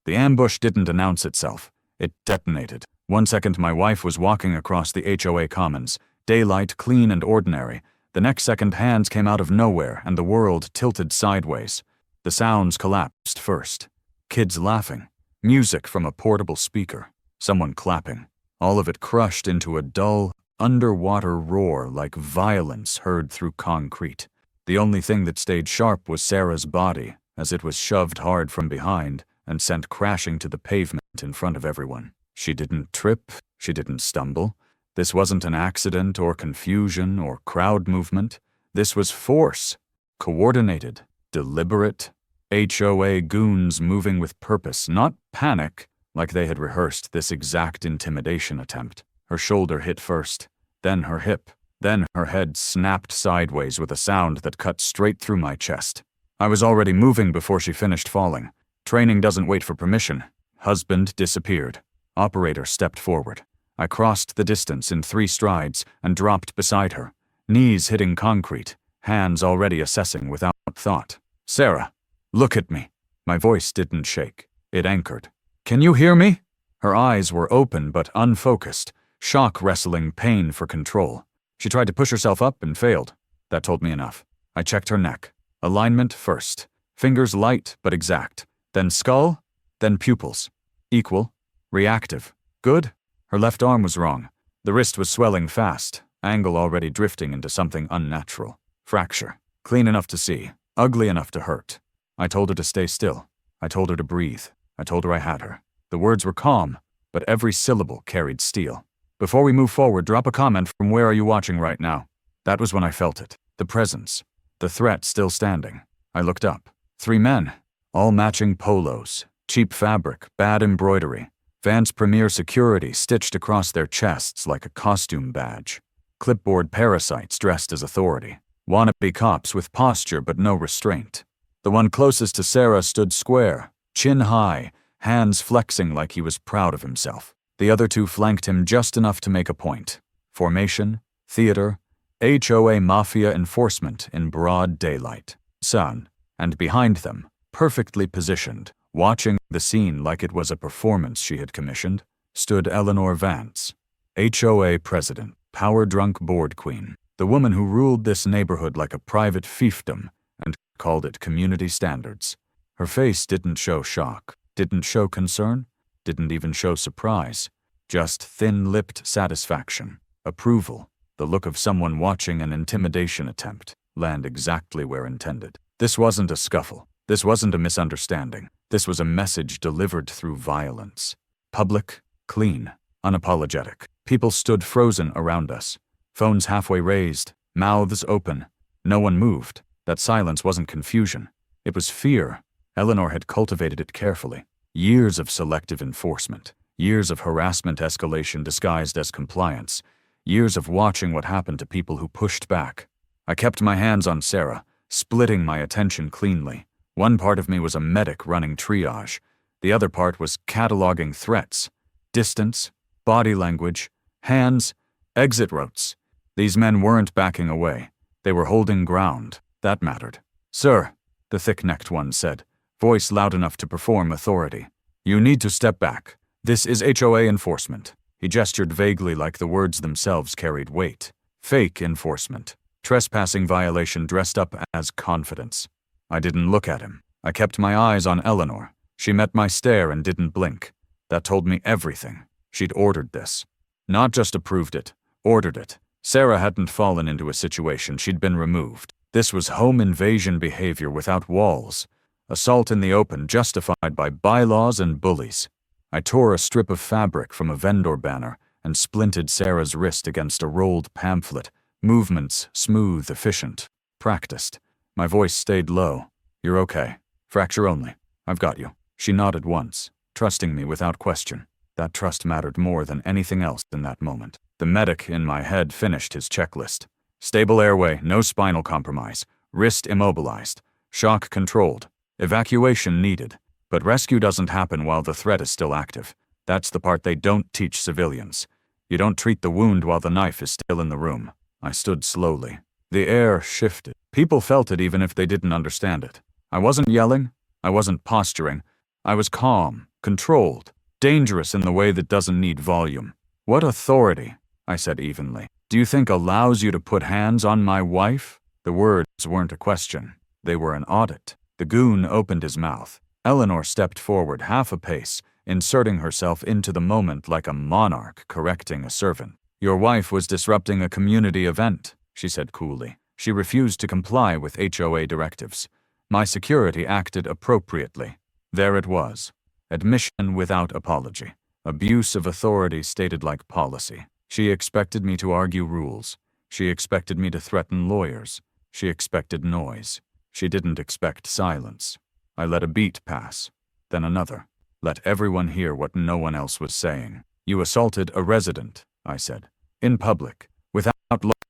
The ambush didn't announce itself. It detonated. 1 second my wife was walking across the HOA Commons, daylight, clean and ordinary. The next second hands came out of nowhere and the world tilted sideways. The sounds collapsed first. Kids laughing. Music from a portable speaker. Someone clapping. All of it crushed into a dull, underwater roar like violence heard through concrete. The only thing that stayed sharp was Sarah's body, as it was shoved hard from behind and sent crashing to the pavement in front of everyone. She didn't trip, she didn't stumble. This wasn't an accident or confusion or crowd movement. This was force. Coordinated, deliberate. HOA goons moving with purpose, not panic, like they had rehearsed this exact intimidation attempt. Her shoulder hit first, then her hip, then her head snapped sideways with a sound that cut straight through my chest. I was already moving before she finished falling. Training doesn't wait for permission. Husband disappeared. Operator stepped forward. I crossed the distance in 3 strides and dropped beside her, knees hitting concrete, hands already assessing without thought. Sarah, look at me. My voice didn't shake. It anchored. Can you hear me? Her eyes were open but unfocused, shock wrestling pain for control. She tried to push herself up and failed. That told me enough. I checked her neck. Alignment first. Fingers light but exact. Then skull, then pupils. Equal. Reactive. Good. Her left arm was wrong. The wrist was swelling fast, angle already drifting into something unnatural. Fracture. Clean enough to see. Ugly enough to hurt. I told her to stay still. I told her to breathe. I told her I had her. The words were calm, but every syllable carried steel. Before we move forward, drop a comment from where are you watching right now. That was when I felt it. The presence. The threat still standing. I looked up. 3 men. All matching polos. Cheap fabric, bad embroidery. Vance Premier security stitched across their chests like a costume badge. Clipboard parasites dressed as authority. Wannabe cops with posture but no restraint. The one closest to Sarah stood square, chin high, hands flexing like he was proud of himself. The other 2 flanked him just enough to make a point. Formation, theater, HOA mafia enforcement in broad daylight. Sun, and behind them, perfectly positioned, watching the scene like it was a performance she had commissioned, stood Eleanor Vance, HOA president, power-drunk board queen, the woman who ruled this neighborhood like a private fiefdom and called it community standards. Her face didn't show shock, didn't show concern, didn't even show surprise, just thin-lipped satisfaction, approval, the look of someone watching an intimidation attempt land exactly where intended. This wasn't a scuffle. This wasn't a misunderstanding. This was a message delivered through violence. Public, clean, unapologetic. People stood frozen around us. Phones halfway raised, mouths open. No one moved. That silence wasn't confusion. It was fear. Eleanor had cultivated it carefully. Years of selective enforcement. Years of harassment escalation disguised as compliance. Years of watching what happened to people who pushed back. I kept my hands on Sarah, splitting my attention cleanly. One part of me was a medic running triage. The other part was cataloging threats. Distance, body language, hands, exit routes. These men weren't backing away. They were holding ground. That mattered. Sir, the thick-necked one said, voice loud enough to perform authority. You need to step back. This is HOA enforcement. He gestured vaguely like the words themselves carried weight. Fake enforcement. Trespassing violation dressed up as confidence. I didn't look at him. I kept my eyes on Eleanor. She met my stare and didn't blink. That told me everything. She'd ordered this. Not just approved it, ordered it. Sarah hadn't fallen into a situation, she'd been removed. This was home invasion behavior without walls. Assault in the open justified by bylaws and bullies. I tore a strip of fabric from a vendor banner and splinted Sarah's wrist against a rolled pamphlet. Movements smooth, efficient, practiced. My voice stayed low. You're okay. Fracture only. I've got you. She nodded once, trusting me without question. That trust mattered more than anything else in that moment. The medic in my head finished his checklist. Stable airway, no spinal compromise. Wrist immobilized. Shock controlled. Evacuation needed. But rescue doesn't happen while the threat is still active. That's the part they don't teach civilians. You don't treat the wound while the knife is still in the room. I stood slowly. The air shifted. People felt it even if they didn't understand it. I wasn't yelling. I wasn't posturing. I was calm, controlled, dangerous in the way that doesn't need volume. What authority, I said evenly, do you think allows you to put hands on my wife? The words weren't a question. They were an audit. The goon opened his mouth. Eleanor stepped forward half a pace, inserting herself into the moment like a monarch correcting a servant. Your wife was disrupting a community event, she said coolly. She refused to comply with HOA directives. My security acted appropriately. There it was. Admission without apology. Abuse of authority stated like policy. She expected me to argue rules. She expected me to threaten lawyers. She expected noise. She didn't expect silence. I let a beat pass, then another. Let everyone hear what no one else was saying. You assaulted a resident, I said. In public, without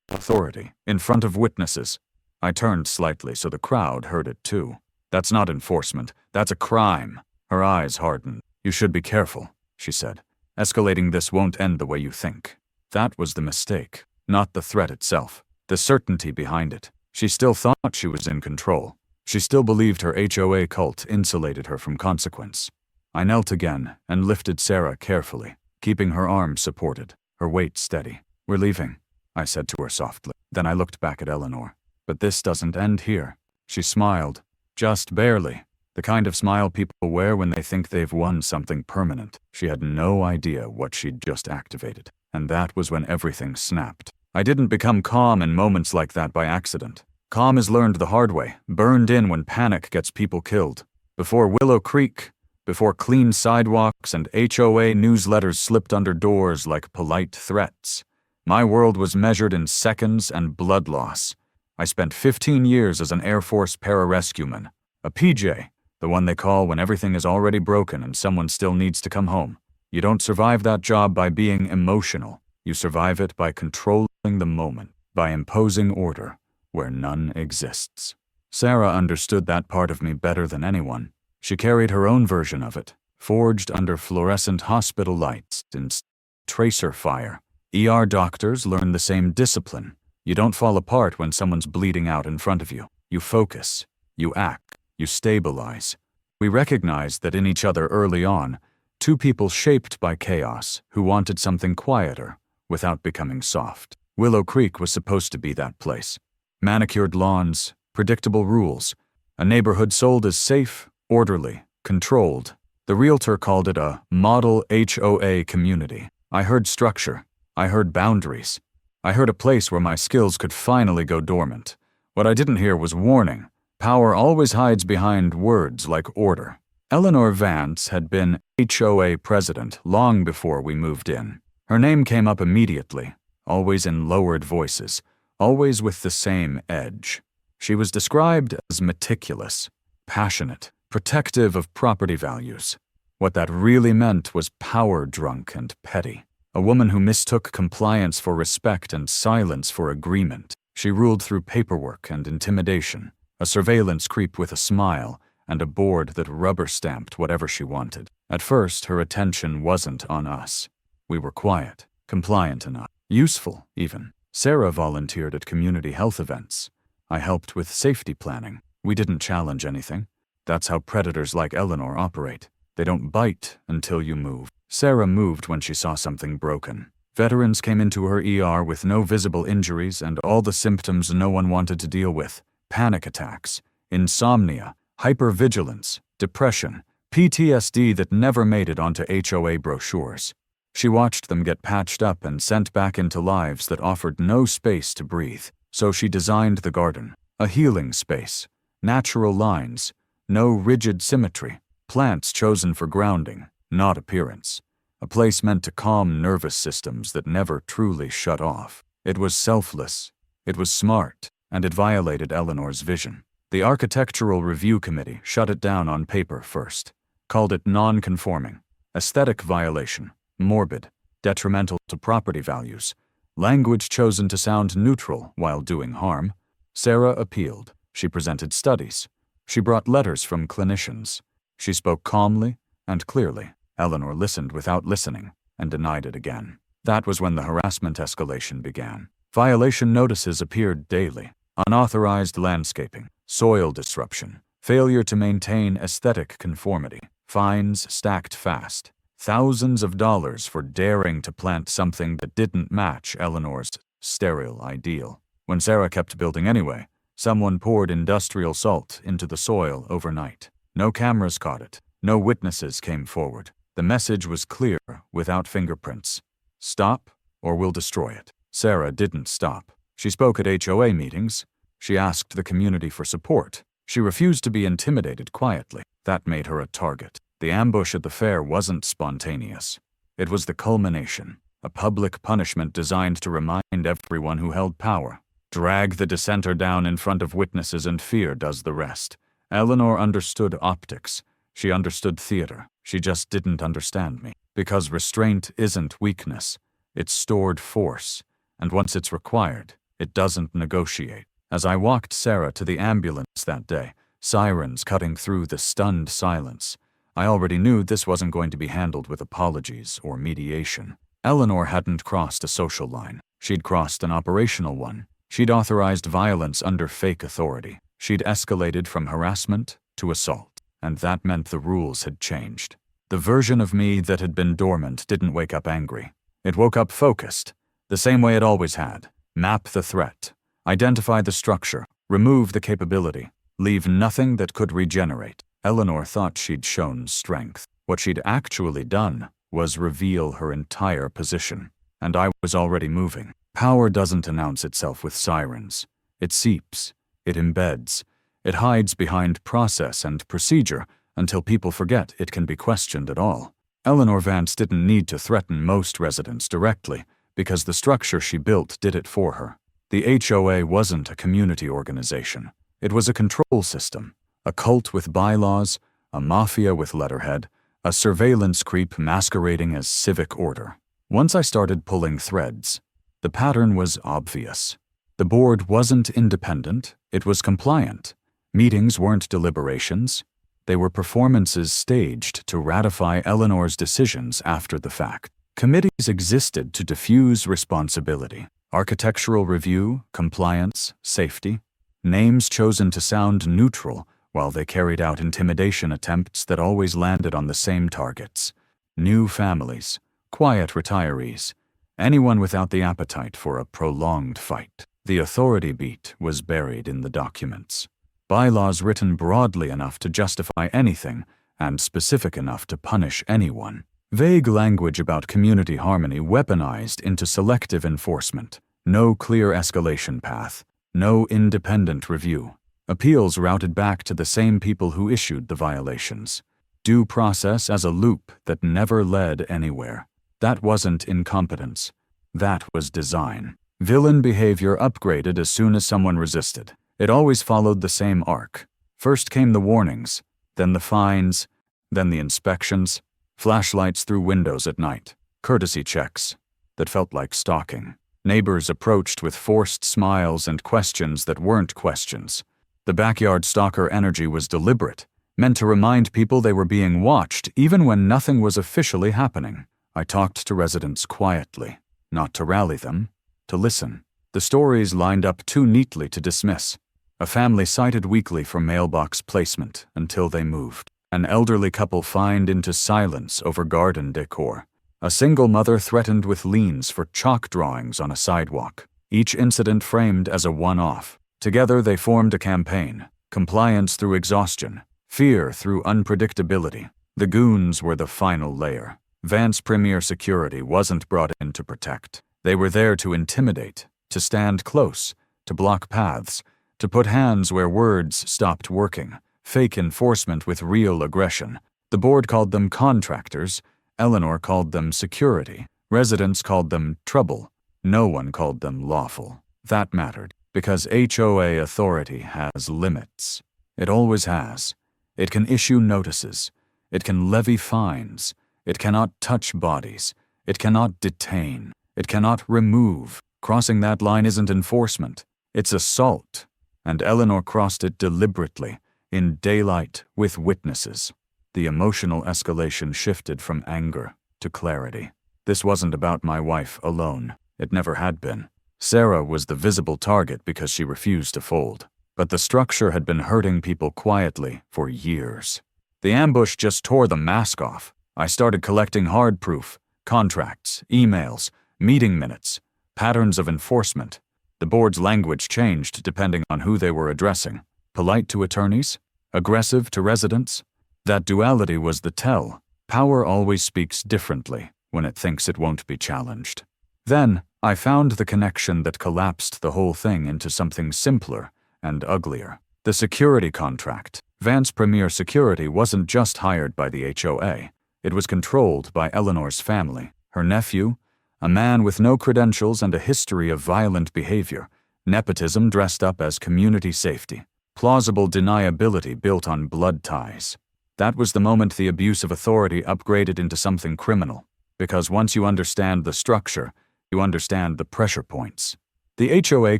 authority, in front of witnesses. I turned slightly so the crowd heard it too. That's not enforcement. That's a crime. Her eyes hardened. You should be careful, she said. Escalating this won't end the way you think. That was the mistake, not the threat itself. The certainty behind it. She still thought she was in control. She still believed her HOA cult insulated her from consequence. I knelt again and lifted Sarah carefully, keeping her arms supported, her weight steady. We're leaving, I said to her softly. Then I looked back at Eleanor. But this doesn't end here. She smiled, just barely, the kind of smile people wear when they think they've won something permanent. She had no idea what she'd just activated, and that was when everything snapped. I didn't become calm in moments like that by accident. Calm is learned the hard way, burned in when panic gets people killed. Before Willow Creek, before clean sidewalks and HOA newsletters slipped under doors like polite threats. My world was measured in seconds and blood loss. I spent 15 years as an Air Force pararescueman, a PJ, the one they call when everything is already broken and someone still needs to come home. You don't survive that job by being emotional. You survive it by controlling the moment, by imposing order where none exists. Sarah understood that part of me better than anyone. She carried her own version of it, forged under fluorescent hospital lights and tracer fire. ER doctors learn the same discipline. You don't fall apart when someone's bleeding out in front of you. You focus, you act, you stabilize. We recognized that in each other early on, two people shaped by chaos who wanted something quieter without becoming soft. Willow Creek was supposed to be that place. Manicured lawns, predictable rules, a neighborhood sold as safe, orderly, controlled. The realtor called it a model HOA community. I heard structure. I heard boundaries. I heard a place where my skills could finally go dormant. What I didn't hear was warning. Power always hides behind words like order. Eleanor Vance had been HOA president long before we moved in. Her name came up immediately, always in lowered voices, always with the same edge. She was described as meticulous, passionate, protective of property values. What that really meant was power-drunk and petty. A woman who mistook compliance for respect and silence for agreement. She ruled through paperwork and intimidation, a surveillance creep with a smile, and a board that rubber-stamped whatever she wanted. At first, her attention wasn't on us. We were quiet, compliant enough, useful even. Sarah volunteered at community health events. I helped with safety planning. We didn't challenge anything. That's how predators like Eleanor operate. They don't bite until you move. Sarah moved when she saw something broken. Veterans came into her ER with no visible injuries and all the symptoms no one wanted to deal with. Panic attacks, insomnia, hypervigilance, depression, PTSD that never made it onto HOA brochures. She watched them get patched up and sent back into lives that offered no space to breathe. So she designed the garden, a healing space, natural lines, no rigid symmetry, plants chosen for grounding, not appearance, a place meant to calm nervous systems that never truly shut off. It was selfless, it was smart, and it violated Eleanor's vision. The Architectural Review Committee shut it down on paper first, called it non-conforming, aesthetic violation, morbid, detrimental to property values, language chosen to sound neutral while doing harm. Sarah appealed. She presented studies. She brought letters from clinicians. She spoke calmly and clearly. Eleanor listened without listening and denied it again. That was when the harassment escalation began. Violation notices appeared daily. Unauthorized landscaping, soil disruption, failure to maintain aesthetic conformity, Fines stacked fast. Thousands of dollars for daring to plant something that didn't match Eleanor's sterile ideal. When Sarah kept building anyway, someone poured industrial salt into the soil overnight. No cameras caught it. No witnesses came forward. The message was clear, without fingerprints. Stop, or we'll destroy it. Sarah didn't stop. She spoke at HOA meetings. She asked the community for support. She refused to be intimidated quietly. That made her a target. The ambush at the fair wasn't spontaneous. It was the culmination, a public punishment designed to remind everyone who held power. Drag the dissenter down in front of witnesses and fear does the rest. Eleanor understood optics. She understood theater. She just didn't understand me. Because restraint isn't weakness. It's stored force. And once it's required, it doesn't negotiate. As I walked Sarah to the ambulance that day, sirens cutting through the stunned silence, I already knew this wasn't going to be handled with apologies or mediation. Eleanor hadn't crossed a social line. She'd crossed an operational one. She'd authorized violence under fake authority. She'd escalated from harassment to assault. And that meant the rules had changed. The version of me that had been dormant didn't wake up angry. It woke up focused, the same way it always had. Map the threat. Identify the structure. Remove the capability. Leave nothing that could regenerate. Eleanor thought she'd shown strength. What she'd actually done was reveal her entire position. And I was already moving. Power doesn't announce itself with sirens. It seeps. It embeds. It hides behind process and procedure until people forget it can be questioned at all. Eleanor Vance didn't need to threaten most residents directly because the structure she built did it for her. The HOA wasn't a community organization. It was a control system, a cult with bylaws, a mafia with letterhead, a surveillance creep masquerading as civic order. Once I started pulling threads, the pattern was obvious. The board wasn't independent, it was compliant. Meetings weren't deliberations. They were performances staged to ratify Eleanor's decisions after the fact. Committees existed to diffuse responsibility. Architectural review, compliance, safety. Names chosen to sound neutral while they carried out intimidation attempts that always landed on the same targets. New families, quiet retirees, anyone without the appetite for a prolonged fight. The authority beat was buried in the documents. Bylaws written broadly enough to justify anything and specific enough to punish anyone. Vague language about community harmony weaponized into selective enforcement. No clear escalation path. No independent review. Appeals routed back to the same people who issued the violations. Due process as a loop that never led anywhere. That wasn't incompetence. That was design. Villain behavior upgraded as soon as someone resisted. It always followed the same arc. First came the warnings, then the fines, then the inspections, flashlights through windows at night, courtesy checks that felt like stalking. Neighbors approached with forced smiles and questions that weren't questions. The backyard stalker energy was deliberate, meant to remind people they were being watched even when nothing was officially happening. I talked to residents quietly, not to rally them, to listen. The stories lined up too neatly to dismiss. A family cited weekly for mailbox placement until they moved. An elderly couple fined into silence over garden decor. A single mother threatened with liens for chalk drawings on a sidewalk. Each incident framed as a one-off. Together they formed a campaign. Compliance through exhaustion. Fear through unpredictability. The goons were the final layer. Vance Premier Security wasn't brought in to protect. They were there to intimidate, to stand close, to block paths, to put hands where words stopped working. Fake enforcement with real aggression. The board called them contractors. Eleanor called them security. Residents called them trouble. No one called them lawful. That mattered, because HOA authority has limits. It always has. It can issue notices. It can levy fines. It cannot touch bodies. It cannot detain. It cannot remove. Crossing that line isn't enforcement. It's assault. And Eleanor crossed it deliberately, in daylight, with witnesses. The emotional escalation shifted from anger to clarity. This wasn't about my wife alone. It never had been. Sarah was the visible target because she refused to fold. But the structure had been hurting people quietly for years. The ambush just tore the mask off. I started collecting hard proof, contracts, emails, meeting minutes, patterns of enforcement. The board's language changed depending on who they were addressing. Polite to attorneys? Aggressive to residents? That duality was the tell. Power always speaks differently when it thinks it won't be challenged. Then, I found the connection that collapsed the whole thing into something simpler and uglier. The security contract. Vance Premier Security wasn't just hired by the HOA. It was controlled by Eleanor's family. Her nephew, a man with no credentials and a history of violent behavior, nepotism dressed up as community safety, plausible deniability built on blood ties. That was the moment the abuse of authority upgraded into something criminal, because once you understand the structure, you understand the pressure points. The HOA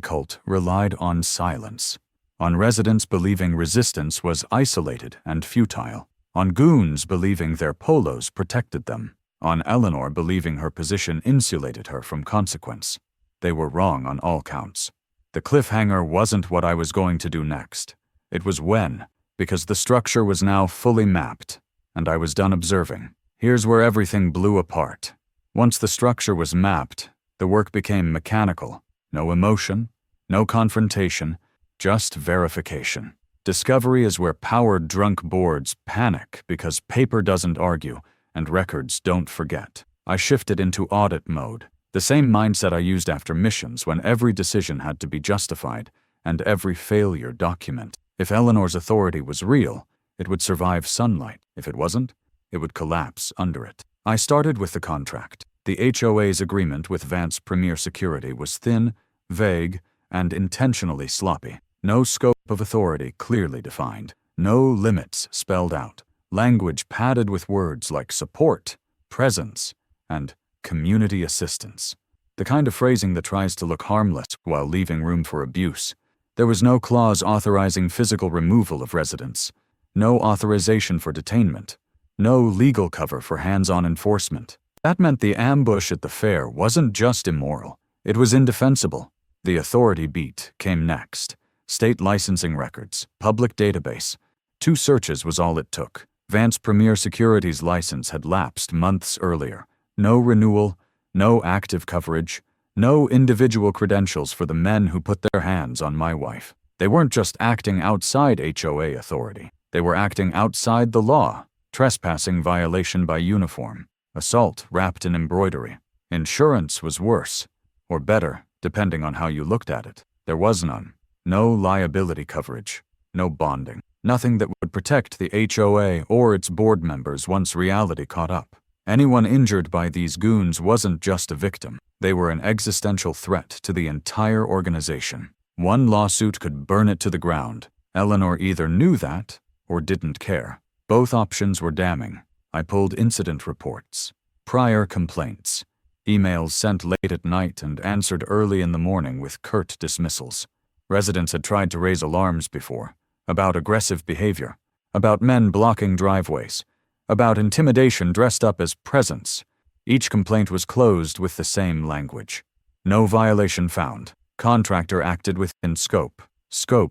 cult relied on silence, on residents believing resistance was isolated and futile, on goons believing their polos protected them, on Eleanor believing her position insulated her from consequence. They were wrong on all counts. The cliffhanger wasn't what I was going to do next. It was when, because the structure was now fully mapped, and I was done observing. Here's where everything blew apart. Once the structure was mapped, the work became mechanical. No emotion, no confrontation, just verification. Discovery is where power-drunk boards panic because paper doesn't argue and records don't forget. I shifted into audit mode, the same mindset I used after missions when every decision had to be justified and every failure documented. If Eleanor's authority was real, it would survive sunlight. If it wasn't, it would collapse under it. I started with the contract. The HOA's agreement with Vance Premier Security was thin, vague, and intentionally sloppy. No scope of authority clearly defined. No limits spelled out. Language padded with words like support, presence, and community assistance. The kind of phrasing that tries to look harmless while leaving room for abuse. There was no clause authorizing physical removal of residents, no authorization for detainment, no legal cover for hands-on enforcement. That meant the ambush at the fair wasn't just immoral, it was indefensible. The authority beat came next. State licensing records, public database. 2 searches was all it took. Vance Premier Security's license had lapsed months earlier. No renewal, no active coverage, no individual credentials for the men who put their hands on my wife. They weren't just acting outside HOA authority. They were acting outside the law. Trespassing violation by uniform. Assault wrapped in embroidery. Insurance was worse, or better, depending on how you looked at it. There was none. No liability coverage. No bonding. Nothing that would protect the HOA or its board members once reality caught up. Anyone injured by these goons wasn't just a victim. They were an existential threat to the entire organization. One lawsuit could burn it to the ground. Eleanor either knew that or didn't care. Both options were damning. I pulled incident reports, prior complaints, emails sent late at night and answered early in the morning with curt dismissals. Residents had tried to raise alarms before, about aggressive behavior, about men blocking driveways, about intimidation dressed up as presents. Each complaint was closed with the same language. No violation found. Contractor acted within scope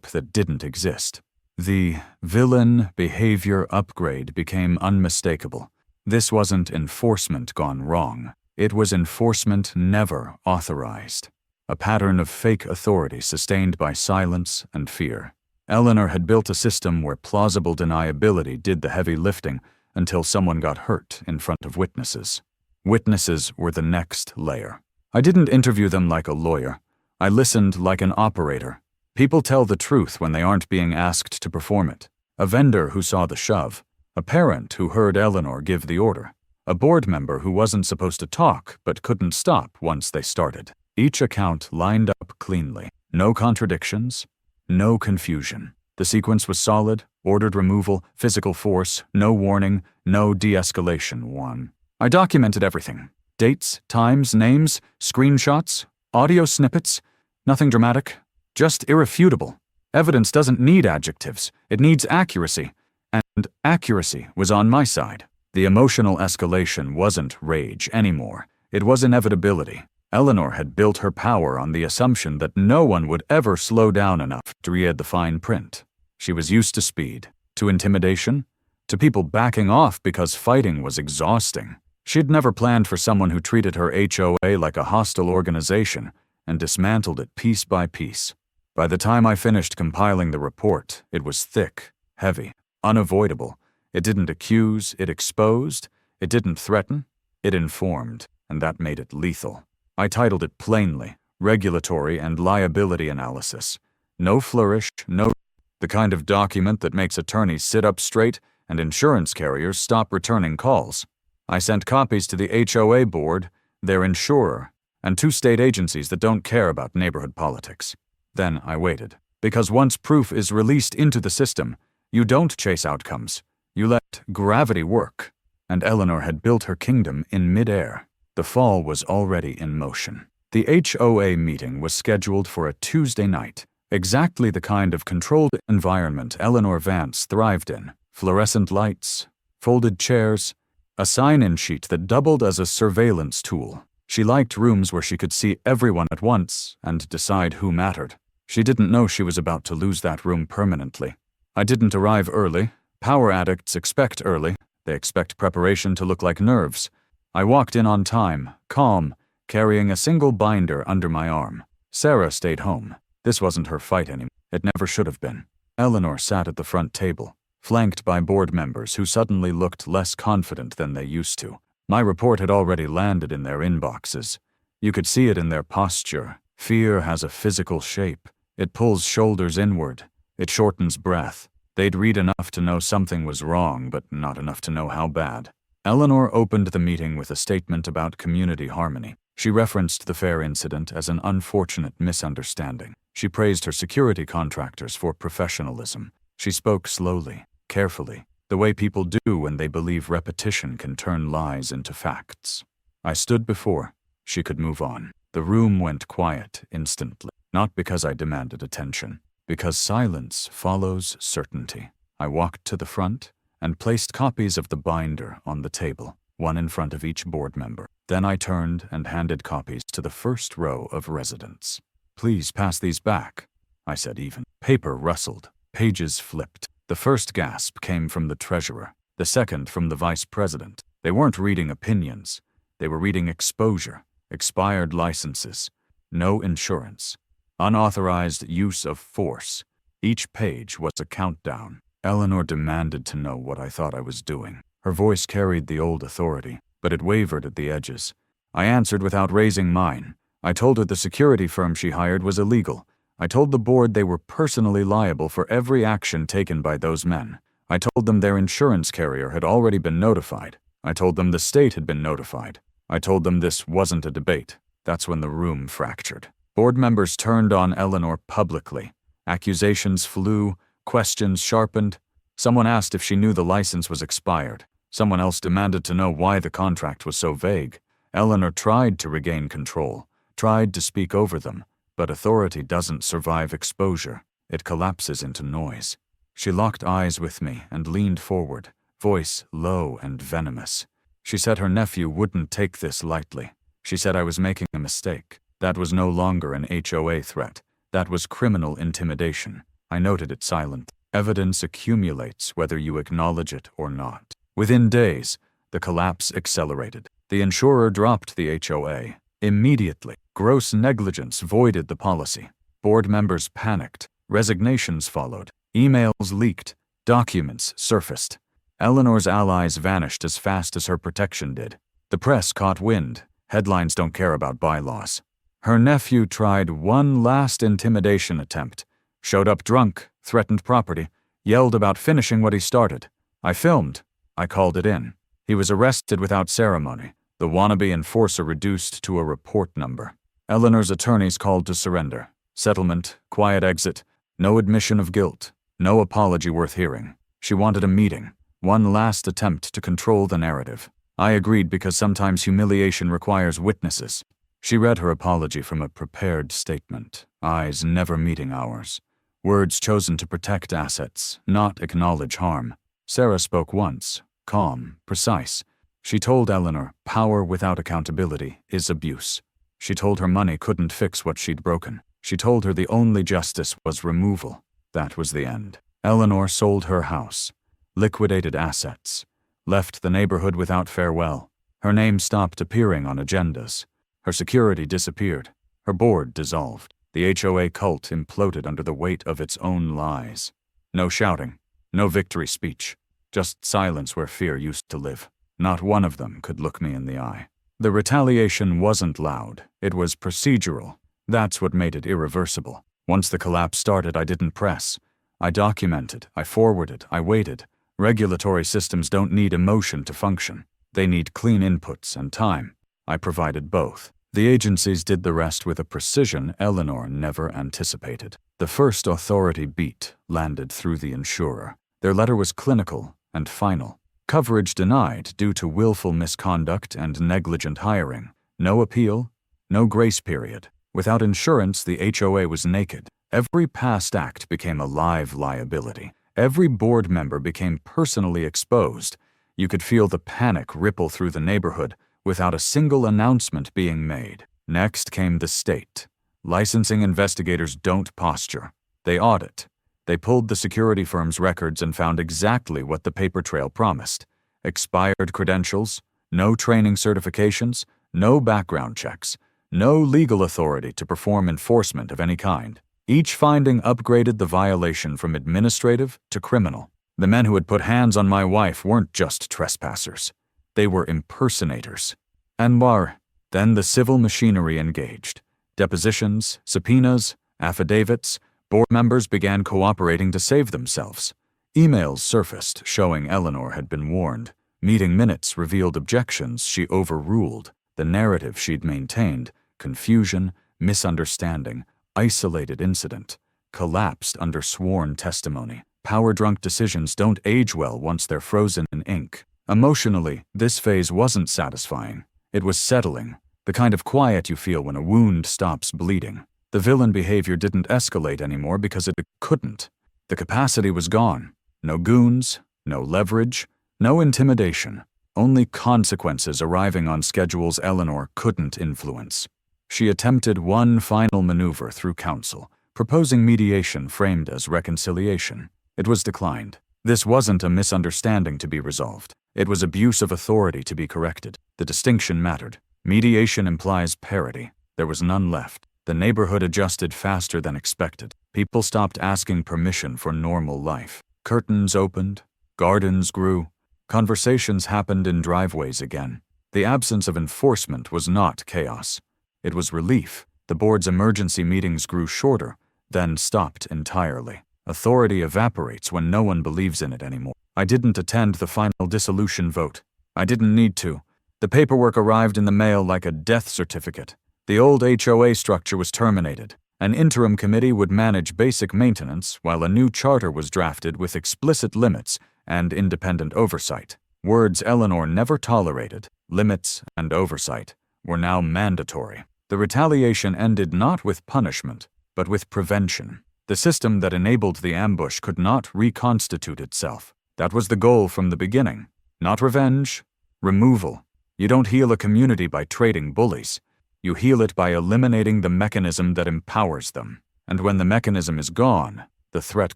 that didn't exist. The villain behavior upgrade became unmistakable. This wasn't enforcement gone wrong. It was enforcement never authorized. A pattern of fake authority sustained by silence and fear. Eleanor had built a system where plausible deniability did the heavy lifting until someone got hurt in front of witnesses. Witnesses were the next layer. I didn't interview them like a lawyer. I listened like an operator. People tell the truth when they aren't being asked to perform it. A vendor who saw the shove. A parent who heard Eleanor give the order. A board member who wasn't supposed to talk but couldn't stop once they started. Each account lined up cleanly. No contradictions, no confusion. The sequence was solid, ordered removal, physical force, no warning, no de-escalation one. I documented everything. Dates, times, names, screenshots, audio snippets. Nothing dramatic, just irrefutable. Evidence doesn't need adjectives, it needs accuracy. And accuracy was on my side. The emotional escalation wasn't rage anymore. It was inevitability. Eleanor had built her power on the assumption that no one would ever slow down enough to read the fine print. She was used to speed, to intimidation, to people backing off because fighting was exhausting. She'd never planned for someone who treated her HOA like a hostile organization and dismantled it piece by piece. By the time I finished compiling the report, it was thick, heavy, unavoidable. It didn't accuse, it exposed. It didn't threaten, it informed, and that made it lethal. I titled it plainly, Regulatory and Liability Analysis. No flourish, no the kind of document that makes attorneys sit up straight and insurance carriers stop returning calls. I sent copies to the HOA board, their insurer, and 2 state agencies that don't care about neighborhood politics. Then I waited. Because once proof is released into the system, you don't chase outcomes. You let gravity work. And Eleanor had built her kingdom in midair. The fall was already in motion. The HOA meeting was scheduled for a Tuesday night, exactly the kind of controlled environment Eleanor Vance thrived in. Fluorescent lights, folded chairs, a sign-in sheet that doubled as a surveillance tool. She liked rooms where she could see everyone at once and decide who mattered. She didn't know she was about to lose that room permanently. I didn't arrive early. Power addicts expect early. They expect preparation to look like nerves. I walked in on time, calm, carrying a single binder under my arm. Sarah stayed home. This wasn't her fight anymore. It never should have been. Eleanor sat at the front table, flanked by board members who suddenly looked less confident than they used to. My report had already landed in their inboxes. You could see it in their posture. Fear has a physical shape. It pulls shoulders inward. It shortens breath. They'd read enough to know something was wrong, but not enough to know how bad. Eleanor opened the meeting with a statement about community harmony. She referenced the fair incident as an unfortunate misunderstanding. She praised her security contractors for professionalism. She spoke slowly, carefully, the way people do when they believe repetition can turn lies into facts. I stood before she could move on. The room went quiet instantly, not because I demanded attention. Because silence follows certainty. I walked to the front and placed copies of the binder on the table, one in front of each board member. Then I turned and handed copies to the first row of residents. "Please pass these back," I said even. Paper rustled. Pages flipped. The first gasp came from the treasurer, the second from the vice president. They weren't reading opinions. They were reading exposure, expired licenses, no insurance. Unauthorized use of force. Each page was a countdown. Eleanor demanded to know what I thought I was doing. Her voice carried the old authority, but it wavered at the edges. I answered without raising mine. I told her the security firm she hired was illegal. I told the board they were personally liable for every action taken by those men. I told them their insurance carrier had already been notified. I told them the state had been notified. I told them this wasn't a debate. That's when the room fractured. Board members turned on Eleanor publicly. Accusations flew, questions sharpened. Someone asked if she knew the license was expired. Someone else demanded to know why the contract was so vague. Eleanor tried to regain control, tried to speak over them, but authority doesn't survive exposure. It collapses into noise. She locked eyes with me and leaned forward, voice low and venomous. She said her nephew wouldn't take this lightly. She said I was making a mistake. That was no longer an HOA threat. That was criminal intimidation. I noted it silently. Evidence accumulates whether you acknowledge it or not. Within days, the collapse accelerated. The insurer dropped the HOA. Immediately, gross negligence voided the policy. Board members panicked. Resignations followed. Emails leaked. Documents surfaced. Eleanor's allies vanished as fast as her protection did. The press caught wind. Headlines don't care about bylaws. Her nephew tried one last intimidation attempt. Showed up drunk, threatened property, yelled about finishing what he started. I filmed. I called it in. He was arrested without ceremony. The wannabe enforcer reduced to a report number. Eleanor's attorneys called to surrender. Settlement, quiet exit, no admission of guilt, no apology worth hearing. She wanted a meeting, one last attempt to control the narrative. I agreed because sometimes humiliation requires witnesses. She read her apology from a prepared statement, eyes never meeting ours. Words chosen to protect assets, not acknowledge harm. Sarah spoke once, calm, precise. She told Eleanor power without accountability is abuse. She told her money couldn't fix what she'd broken. She told her the only justice was removal. That was the end. Eleanor sold her house. liquidated assets, left the neighborhood without farewell. Her name stopped appearing on agendas. Her security disappeared. Her board dissolved. The HOA cult imploded under the weight of its own lies. No shouting, no victory speech, just silence where fear used to live. Not one of them could look me in the eye. The retaliation wasn't loud, it was procedural. That's what made it irreversible. Once the collapse started, I didn't press. I documented, I forwarded, I waited. Regulatory systems don't need emotion to function. They need clean inputs and time. I provided both. The agencies did the rest with a precision Eleanor never anticipated. The first authority beat landed through the insurer. Their letter was clinical and final. Coverage denied due to willful misconduct and negligent hiring. No appeal, no grace period. Without insurance, the HOA was naked. Every past act became a live liability. Every board member became personally exposed. You could feel the panic ripple through the neighborhood without a single announcement being made. Next came the state. Licensing investigators don't posture. They audit. They pulled the security firm's records and found exactly what the paper trail promised. Expired credentials, no training certifications, no background checks, no legal authority to perform enforcement of any kind. Each finding upgraded the violation from administrative to criminal. The men who had put hands on my wife weren't just trespassers. They were impersonators. Then the civil machinery engaged. Depositions, subpoenas, affidavits. Board members began cooperating to save themselves. Emails surfaced showing Eleanor had been warned. Meeting minutes revealed objections she overruled. The narrative she'd maintained, confusion, misunderstanding, isolated incident, collapsed under sworn testimony. Power-drunk decisions don't age well once they're frozen in ink. Emotionally, this phase wasn't satisfying. It was settling, the kind of quiet you feel when a wound stops bleeding. The villain behavior didn't escalate anymore because it couldn't. The capacity was gone. No goons, no leverage, no intimidation. Only consequences arriving on schedules Eleanor couldn't influence. She attempted one final maneuver through counsel, proposing mediation framed as reconciliation. It was declined. This wasn't a misunderstanding to be resolved. It was abuse of authority to be corrected. The distinction mattered. Mediation implies parity. There was none left. The neighborhood adjusted faster than expected. People stopped asking permission for normal life. Curtains opened. Gardens grew. Conversations happened in driveways again. The absence of enforcement was not chaos. It was relief. The board's emergency meetings grew shorter, then stopped entirely. Authority evaporates when no one believes in it anymore. I didn't attend the final dissolution vote. I didn't need to. The paperwork arrived in the mail like a death certificate. The old HOA structure was terminated. An interim committee would manage basic maintenance while a new charter was drafted with explicit limits and independent oversight. Words Eleanor never tolerated, limits and oversight, were now mandatory. The retaliation ended not with punishment, but with prevention. The system that enabled the ambush could not reconstitute itself. That was the goal from the beginning. Not revenge, removal. You don't heal a community by trading bullies. You heal it by eliminating the mechanism that empowers them. And when the mechanism is gone, the threat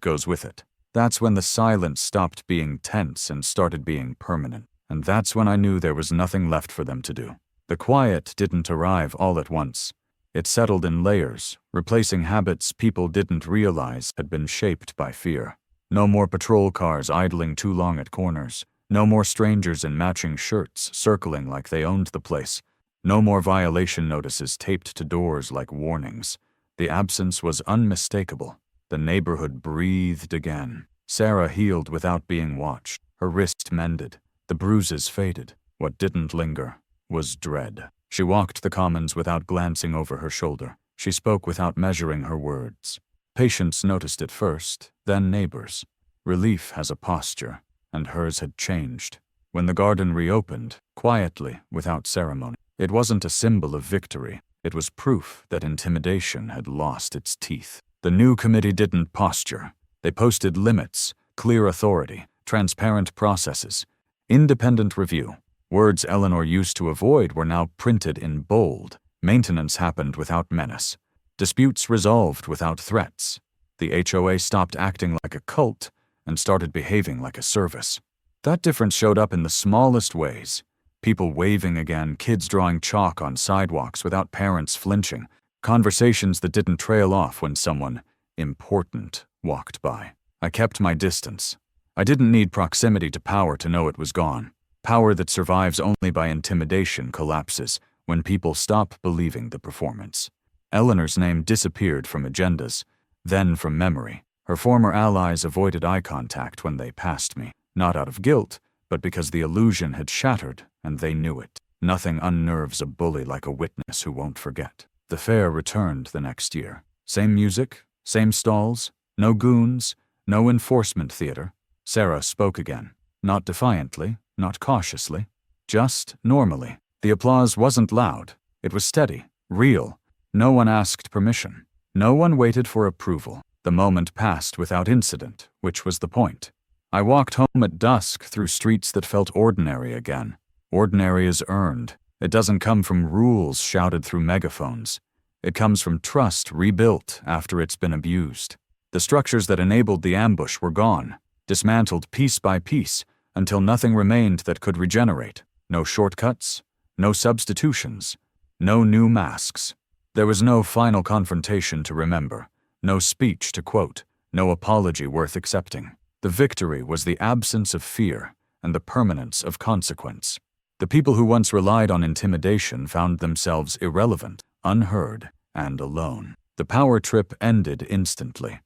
goes with it. That's when the silence stopped being tense and started being permanent. And that's when I knew there was nothing left for them to do. The quiet didn't arrive all at once. It settled in layers, replacing habits people didn't realize had been shaped by fear. No more patrol cars idling too long at corners. No more strangers in matching shirts circling like they owned the place. No more violation notices taped to doors like warnings. The absence was unmistakable. The neighborhood breathed again. Sarah healed without being watched. Her wrist mended. The bruises faded. What didn't linger was dread. She walked the commons without glancing over her shoulder. She spoke without measuring her words. Patients noticed it first, then neighbors. Relief has a posture, and hers had changed. When the garden reopened, quietly, without ceremony, it wasn't a symbol of victory. It was proof that intimidation had lost its teeth. The new committee didn't posture. They posted limits, clear authority, transparent processes, independent review. Words Eleanor used to avoid were now printed in bold. Maintenance happened without menace. Disputes resolved without threats. The HOA stopped acting like a cult and started behaving like a service. That difference showed up in the smallest ways. People waving again, kids drawing chalk on sidewalks without parents flinching, conversations that didn't trail off when someone important walked by. I kept my distance. I didn't need proximity to power to know it was gone. Power that survives only by intimidation collapses when people stop believing the performance. Eleanor's name disappeared from agendas, then from memory. Her former allies avoided eye contact when they passed me, not out of guilt, but because the illusion had shattered and they knew it. Nothing unnerves a bully like a witness who won't forget. The fair returned the next year. Same music, same stalls, no goons, no enforcement theater. Sarah spoke again, not defiantly, not cautiously, just normally. The applause wasn't loud. It was steady, real. No one asked permission. No one waited for approval. The moment passed without incident, which was the point. I walked home at dusk through streets that felt ordinary again. Ordinary is earned. It doesn't come from rules shouted through megaphones. It comes from trust rebuilt after it's been abused. The structures that enabled the ambush were gone, dismantled piece by piece, until nothing remained that could regenerate. No shortcuts, no substitutions, no new masks. There was no final confrontation to remember, no speech to quote, no apology worth accepting. The victory was the absence of fear and the permanence of consequence. The people who once relied on intimidation found themselves irrelevant, unheard, and alone. The power trip ended instantly.